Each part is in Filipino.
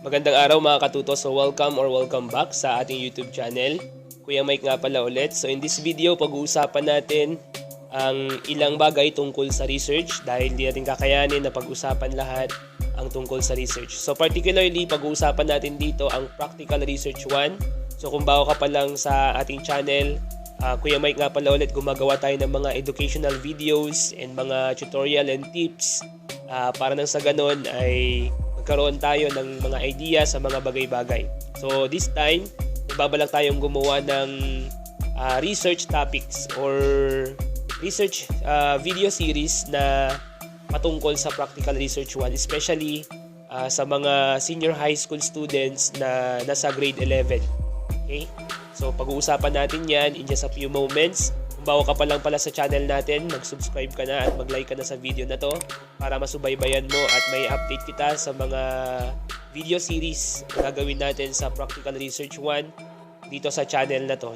Magandang araw mga katuto. So welcome back sa ating YouTube channel. Kuya Mike nga pala ulit. So in this video, pag-uusapan natin ang ilang bagay tungkol sa research dahil hindi natin kakayanin na pag-usapan lahat ang tungkol sa research. So particularly, pag-uusapan natin dito ang Practical Research 1. So kung bago ka pa lang sa ating channel, Kuya Mike nga pala ulit, gumagawa tayo ng mga educational videos and mga tutorial and tips para nang sa ganon ay magkaroon tayo ng mga idea sa mga bagay-bagay. So this time, nagbabalak tayong gumawa ng research topics or research video series na patungkol sa Practical Research 1, especially sa mga senior high school students na nasa grade 11. Okay? So pag-uusapan natin yan in just a few moments. Kung bago ka pa lang pala sa channel natin, mag-subscribe ka na at mag-like ka na sa video na to para masubaybayan mo at may update kita sa mga video series na gagawin natin sa Practical Research 1 dito sa channel na to.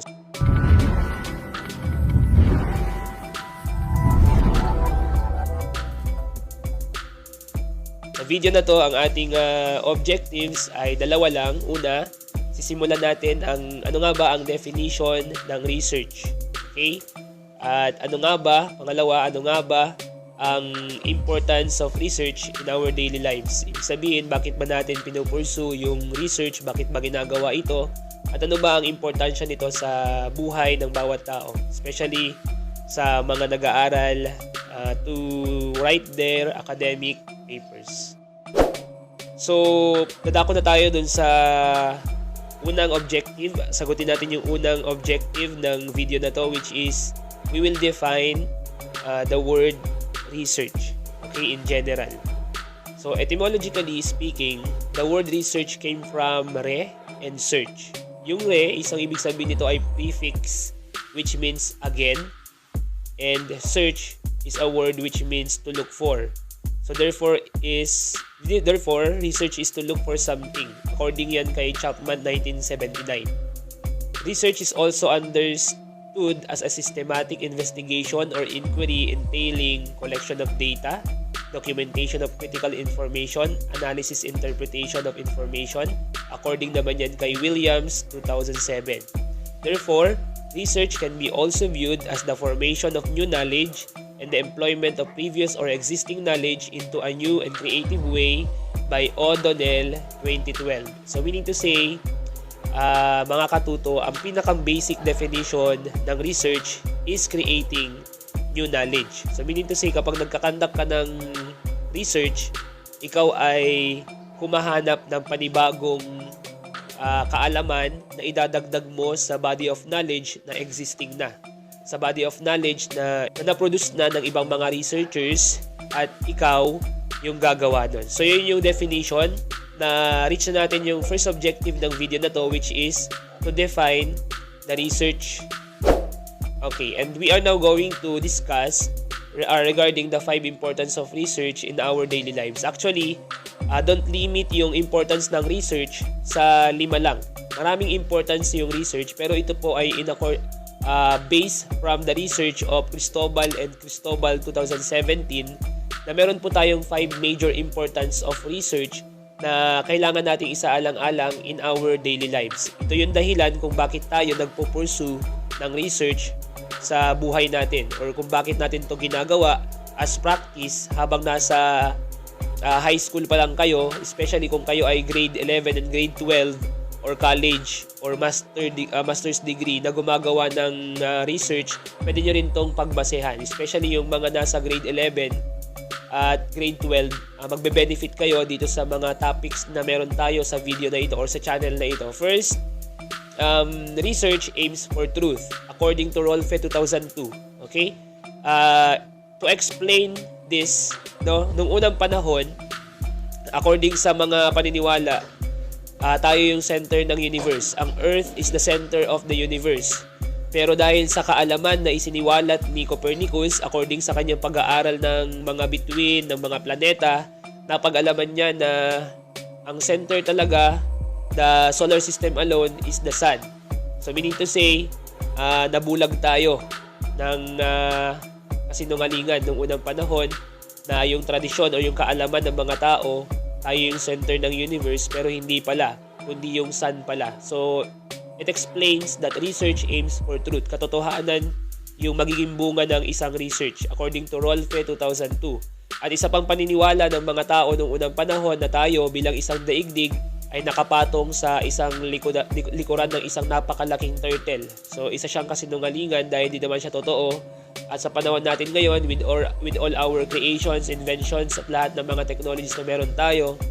Sa video na to, ang ating objectives ay dalawa lang. Una, sisimulan natin ang ano nga ba ang definition ng research. Okay? At pangalawa, ano nga ba ang importance of research in our daily lives. Ibig sabihin, bakit ba natin pinupursue yung research, bakit ba ginagawa ito, at ano ba ang importansya nito sa buhay ng bawat tao, especially sa mga nag-aaral to write their academic papers. So, dadako na tayo dun sa unang objective. Sagutin natin yung unang objective ng video na to, which is we will define the word research, okay, in general. So etymologically speaking, the word research came from re and search. Yung re, isang ibig sabihin nito ay prefix, which means again, and search is a word which means to look for. So therefore, research is to look for something, according yan kay Chapman 1979. Research is also understood as a systematic investigation or inquiry entailing collection of data, documentation of critical information, analysis, interpretation of information, according naman yan kay Williams 2007. Therefore, research can be also viewed as the formation of new knowledge and the employment of previous or existing knowledge into a new and creative way by O'Donnell 2012. So meaning to say, mga katuto, ang pinaka-basic definition ng research is creating new knowledge. So meaning to say, kapag nagkakandak ka ng research, ikaw ay humahanap ng panibagong kaalaman na idadagdag mo sa body of knowledge na existing na. Sa body of knowledge na na-produce na ng ibang mga researchers at ikaw yung gagawa nun. So yun yung definition na reach na natin yung first objective ng video na to, which is to define the research. Okay, and we are now going to discuss regarding the 5 importance of research in our daily lives. Actually, don't limit yung importance ng research sa 5 lang. Maraming importance yung research, pero ito po ay based from the research of Cristobal and Cristobal 2017 na meron po tayong 5 major importance of research na kailangan nating isaalang-alang in our daily lives. Ito yung dahilan kung bakit tayo nagpo-pursue ng research sa buhay natin or kung bakit natin to ginagawa as practice habang nasa high school pa lang kayo, especially kung kayo ay grade 11 and grade 12 or college or master's degree na gumagawa ng research. Pwede nyo rin tong pagbasehan, especially yung mga nasa grade 11 at grade 12. Magbe-benefit kayo dito sa mga topics na meron tayo sa video na ito or sa channel na ito. First, research aims for truth according to Rolfe 2002. Okay? To explain this, nung unang panahon, according sa mga paniniwala, tayo yung center ng universe. Ang Earth is the center of the universe. Pero dahil sa kaalaman na isiniwalat ni Copernicus, according sa kanyang pag-aaral ng mga bituin, ng mga planeta, napag-alaman niya na ang center talaga, the solar system alone, is the sun. So meaning to say, nabulag tayo ng kasinungalingan noong unang panahon na yung tradisyon o yung kaalaman ng mga tao tayo yung center ng universe, pero hindi pala, kundi yung sun pala. So, it explains that research aims for truth. Katotohanan yung magiging bunga ng isang research according to Rolfe 2002. At isa pang paniniwala ng mga tao noong unang panahon na tayo bilang isang daigdig ay nakapatong sa isang likuran ng isang napakalaking turtle. So, isa siyang kasinungalingan dahil di naman siya totoo. At sa panahon natin ngayon, with all our creations, inventions, at lahat ng mga technologies na meron tayo,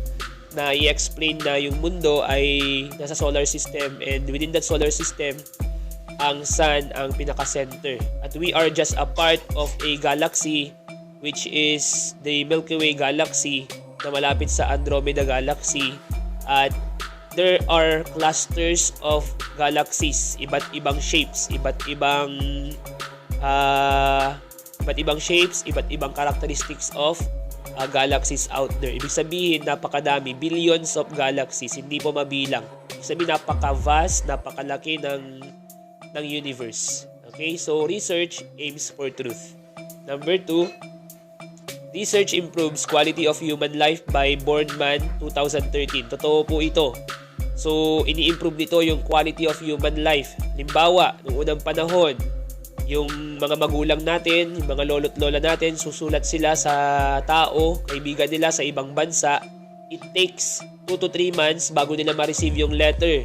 na i-explain na yung mundo ay nasa solar system, and within that solar system, ang sun ang pinaka-center. At we are just a part of a galaxy, which is the Milky Way galaxy na malapit sa Andromeda galaxy. At there are clusters of galaxies, iba't ibang shapes, iba't ibang shapes, iba't ibang characteristics of galaxies out there. Ibig sabihin, napakadami, billions of galaxies, hindi po mabilang. Ibig sabihin, napaka-vast, napakalaki ng universe. Okay, so research aims for truth. Number 2, research improves quality of human life by Bornman 2013. Totoo po ito. So, ini-improve nito yung quality of human life. Halimbawa, noong unang panahon, yung mga magulang natin, yung mga lolo't lola natin, susulat sila sa tao, kaibigan nila sa ibang bansa. It takes 2 to 3 months bago nila ma-receive yung letter.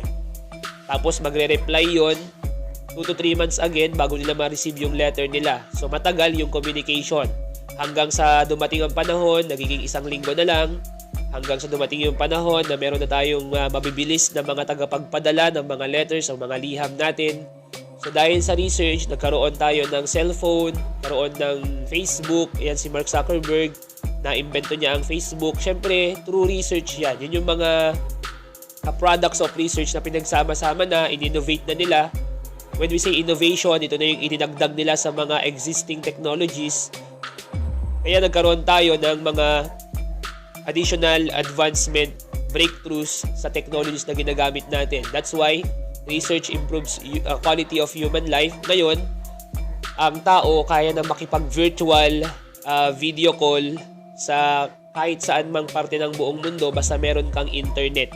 Tapos magre-reply yon 2 to 3 months again bago nila ma-receive yung letter nila. So, matagal yung communication. Hanggang sa dumating ang panahon, nagiging 1 linggo na lang. Hanggang sa dumating yung panahon na meron na tayong mabibilis na mga tagapagpadala ng mga letters o mga liham natin. So dahil sa research, nagkaroon tayo ng cellphone, karoon ng Facebook. Ayan si Mark Zuckerberg, na-invento niya ang Facebook. Siyempre, through research yan. Yun yung mga products of research na pinagsama-sama na, in-innovate na nila. When we say innovation, ito na yung itinagdag nila sa mga existing technologies. Kaya nagkaroon tayo ng mga additional advancement, breakthroughs sa technologies na ginagamit natin. That's why research improves quality of human life. Ngayon, ang tao kaya na makipag-virtual video call sa kahit saan mang parte ng buong mundo basta meron kang internet.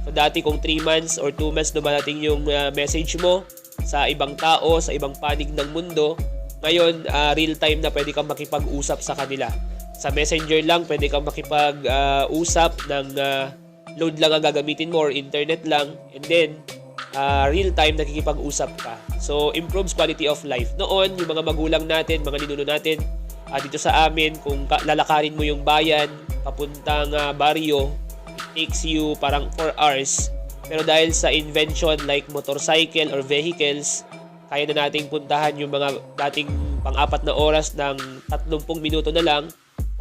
So dati kung 3 months or 2 months dumadating yung message mo sa ibang tao, sa ibang panig ng mundo, ngayon, real time na pwede kang makipag-usap sa kanila. Sa Messenger lang, pwede kang makipag-usap ng load lang ang gagamitin mo or internet lang. And then, real time nakikipag-usap ka. So, improves quality of life. Noon, yung mga magulang natin, mga ninuno natin, dito sa amin, kung lalakarin mo yung bayan, papuntang baryo, it takes you parang 4 hours. Pero dahil sa invention like motorcycle or vehicles, kaya na nating puntahan yung mga dating pang-4 na oras ng 30 minuto na lang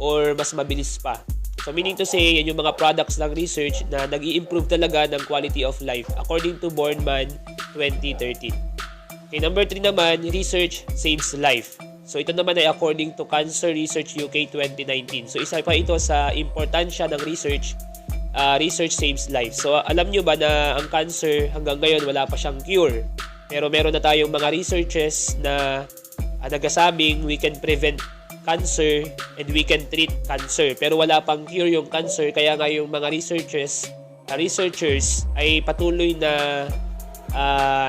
or mas mabilis pa. So meaning to say, yan yung mga products ng research na nag-i-improve talaga ng quality of life according to Bornman 2013. Okay, number 3 naman, research saves life. So ito naman ay according to Cancer Research UK 2019. So isa pa ito sa importansya ng research, research saves life. So alam nyo ba na ang cancer hanggang ngayon wala pa siyang cure? Pero meron na tayong mga researches na nagsasabing we can prevent cancer and we can treat cancer. Pero wala pang cure yung cancer, kaya nga yung mga researchers ay patuloy na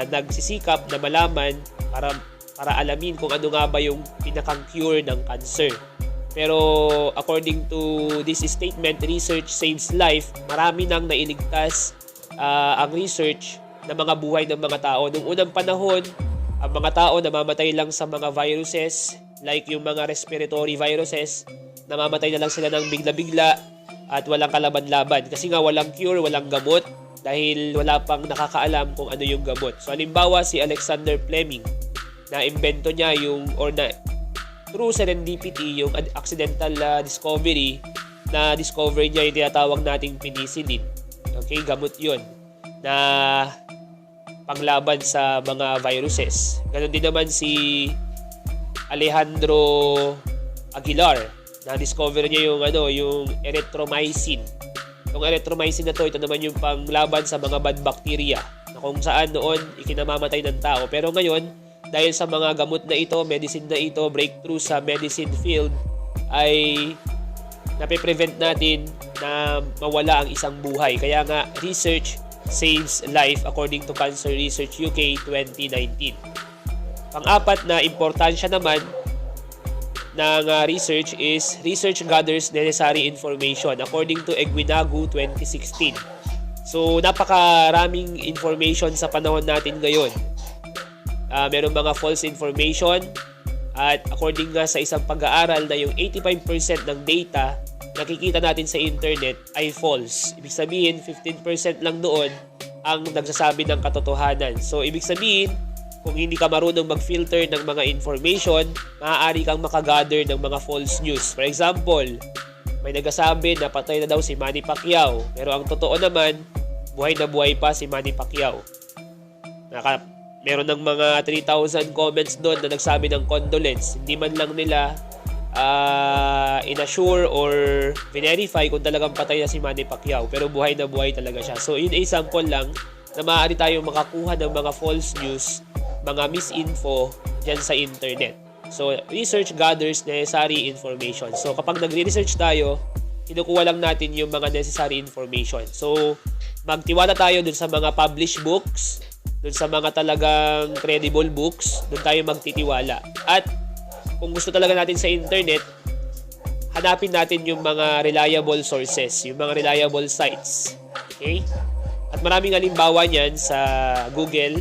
nagsisikap na malaman para alamin kung ano nga ba yung pinakang cure ng cancer. Pero according to this statement, research saves life, marami nang nailigtas ang research ng mga buhay ng mga tao. Noong unang panahon, ang mga tao namamatay lang sa mga viruses, like yung mga respiratory viruses, namamatay na lang sila ng bigla-bigla at walang kalaban-laban. Kasi nga walang cure, walang gamot, dahil wala pang nakakaalam kung ano yung gamot. So halimbawa si Alexander Fleming, na imbento niya through serendipity, yung accidental discovery, na discover niya yung tinatawag nating penicillin. Okay, gamot yun na panglaban sa mga viruses. Ganon din naman si Alejandro Aguilar, na discover niya yung erythromycin. Yung erythromycin na ito naman yung panglaban sa mga bad bacteria na kung saan noon ikinamamatay ng tao. Pero ngayon, dahil sa mga gamot na ito, medicine na ito, breakthrough sa medicine field, ay nape-prevent natin na mawala ang isang buhay. Kaya nga, research saves life according to Cancer Research UK 2019. Pang-apat na importansya naman ng research is research gathers necessary information according to Eguinagu 2016. So, napakaraming information sa panahon natin ngayon. Merong mga false information at according nga sa isang pag-aaral na yung 85% ng data nakikita natin sa internet ay false. Ibig sabihin, 15% lang doon ang nagsasabi ng katotohanan. So, ibig sabihin, kung hindi ka marunong mag-filter ng mga information, maaari kang makagather ng mga false news. For example, may nagsasabi na patay na daw si Manny Pacquiao. Pero ang totoo naman, buhay na buhay pa si Manny Pacquiao. Meron ng mga 3,000 comments doon na nagsabi ng condolence. Hindi man lang nila inassure or verify kung talagang patay na si Manny Pacquiao. Pero buhay na buhay talaga siya. So, yun ay example lang na maaari tayong makakuha ng mga false news, mga misinfo dyan sa internet. So, research gathers necessary information. So, kapag nagre-research tayo, kinukuha lang natin yung mga necessary information. So, magtiwala tayo dun sa mga published books, dun sa mga talagang credible books, dun tayo magtitiwala. At kung gusto talaga natin sa internet, hanapin natin yung mga reliable sources, yung mga reliable sites. Okay? At maraming halimbawa niyan sa Google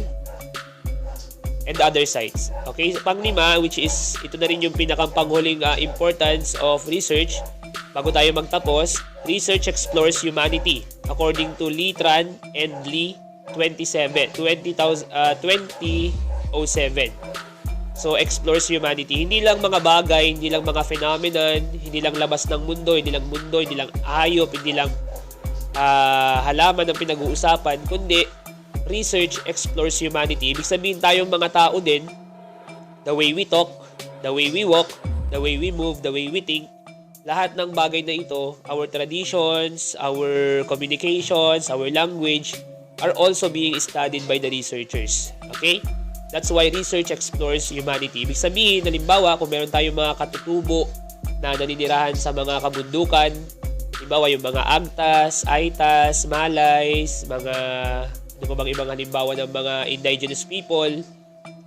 and other sites. Okay? Pang-lima, which is, ito na rin yung pinakampanghuling importance of research. Bago tayo magtapos, research explores humanity according to Lee Tran and Lee 2007. So, explores humanity. Hindi lang mga bagay, hindi lang mga phenomenon, hindi lang labas ng mundo, hindi lang hayop, hindi lang halaman ang pinag-uusapan, kundi research explores humanity. Ibig sabihin tayong mga tao din, the way we talk, the way we walk, the way we move, the way we think, lahat ng bagay na ito, our traditions, our communications, our language, are also being studied by the researchers. Okay? That's why research explores humanity. Ibig sabihin, halimbawa, kung meron tayong mga katutubo na naninirahan sa mga kabundukan, halimbawa yung mga Agtas, Aitas, Malays, mga ano pa bang ibang halimbawa ng mga indigenous people,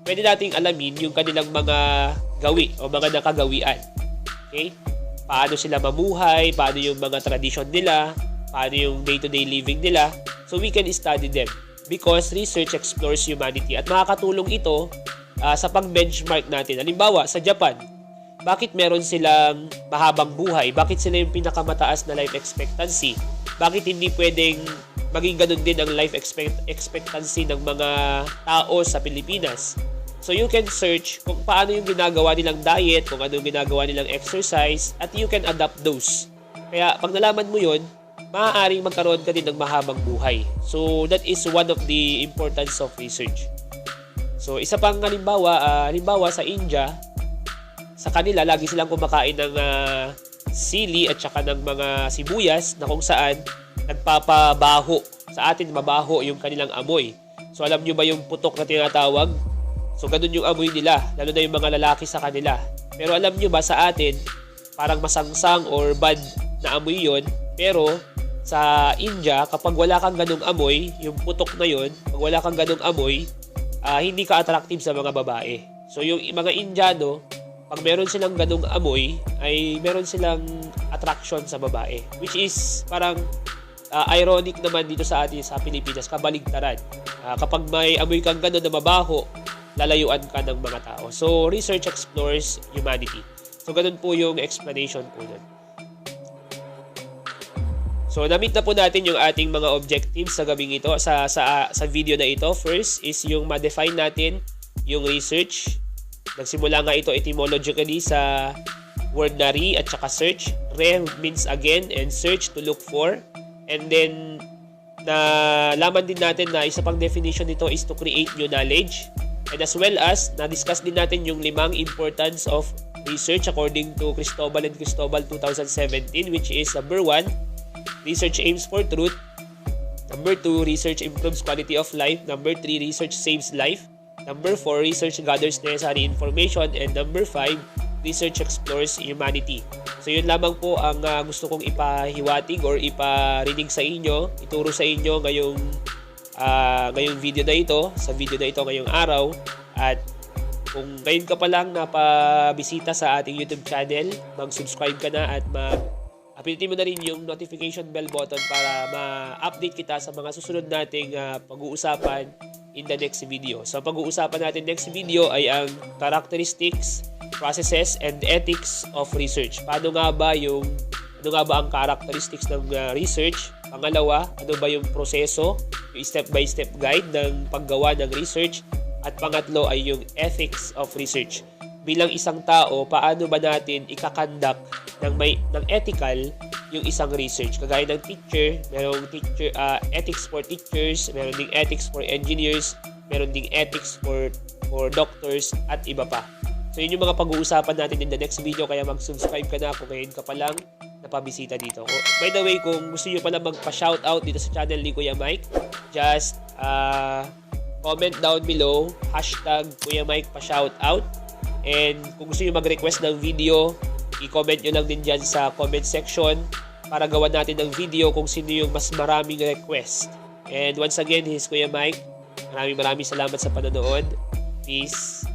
pwede nating alamin yung kanilang mga gawi o mga nakagawian. Okay? Paano sila mamuhay, paano yung mga tradition nila, paano yung day-to-day living nila. So we can study them because research explores humanity at makakatulong ito sa pag-benchmark natin. Halimbawa, sa Japan, bakit meron silang mahabang buhay? Bakit sila yung pinakamataas na life expectancy? Bakit hindi pwedeng maging ganun din ang life expectancy ng mga tao sa Pilipinas? So you can search kung paano yung ginagawa nilang diet, kung ano yung ginagawa nilang exercise, at you can adapt those. Kaya pag nalaman mo yun, maaaring magkaroon ka din ng mahabang buhay. So that is one of the importance of research. So isa pang halimbawa sa India, sa kanila lagi silang kumakain ng sili at saka ng mga sibuyas na kung saan nagpapabaho. Sa atin mabaho yung kanilang amoy. So alam nyo ba yung putok na tinatawag? So ganun yung amoy nila, lalo na yung mga lalaki sa kanila. Pero alam nyo ba sa atin, parang masangsang or bad na amoy yon. Pero sa India, kapag wala kang ganung amoy, yung putok na yon, pag wala kang ganung amoy, hindi ka attractive sa mga babae. So yung mga Indiano, pag meron silang ganung amoy, ay meron silang attraction sa babae. Which is parang ironic naman dito sa atin sa Pilipinas, kabaligtaran. Kapag may amoy kang ganun na mabaho, lalayuan ka ng mga tao. So research explores humanity. So ganun po yung explanation po nun. So, na-meet na po natin yung ating mga objectives sa gabing ito, sa video na ito. First is yung ma-define natin yung research. Nagsimula nga ito etymologically sa word na re at saka search. Re means again and search to look for. And then, nalaman din natin na isa pang definition nito is to create new knowledge. And as well as, na-discuss din natin yung 5 importance of research according to Cristobal and Cristobal 2017, which is number 1, research aims for truth. Number 2, research improves quality of life. Number 3, research saves life. Number 4, research gathers necessary information. And number 5, research explores humanity. So yun lamang po ang gusto kong ipahiwatig or iparinig sa inyo, ituro sa inyo ngayong video na ito, sa video na ito ngayong araw. At kung ngayon ka pa lang napabisita sa ating YouTube channel, mag-subscribe ka na at pindutin mo na rin yung notification bell button para ma-update kita sa mga susunod nating pag-uusapan in the next video. So pag-uusapan natin next video ay ang characteristics, processes, and ethics of research. Ano nga ba ang characteristics ng research? Pangalawa, ano ba yung proseso, yung step-by-step guide ng paggawa ng research? At pangatlo ay yung ethics of research. Bilang isang tao, paano ba natin ikakandak ng ethical yung isang research? Kagaya ng teacher, merong ethics for teachers, meron ding ethics for engineers, meron ding ethics for doctors, at iba pa. So yun yung mga pag-uusapan natin in the next video, kaya mag-subscribe ka na kung ngayon ka pa lang napabisita dito. By the way, kung gusto nyo pala magpa-shoutout dito sa channel ni Kuya Mike, just comment down below, #Kuya Mike pa-shoutout. And kung gusto nyo mag-request ng video, i-comment nyo lang din dyan sa comment section para gawan natin ng video kung sino yung mas maraming request. And once again, here's Kuya Mike. Maraming salamat sa panonood. Peace.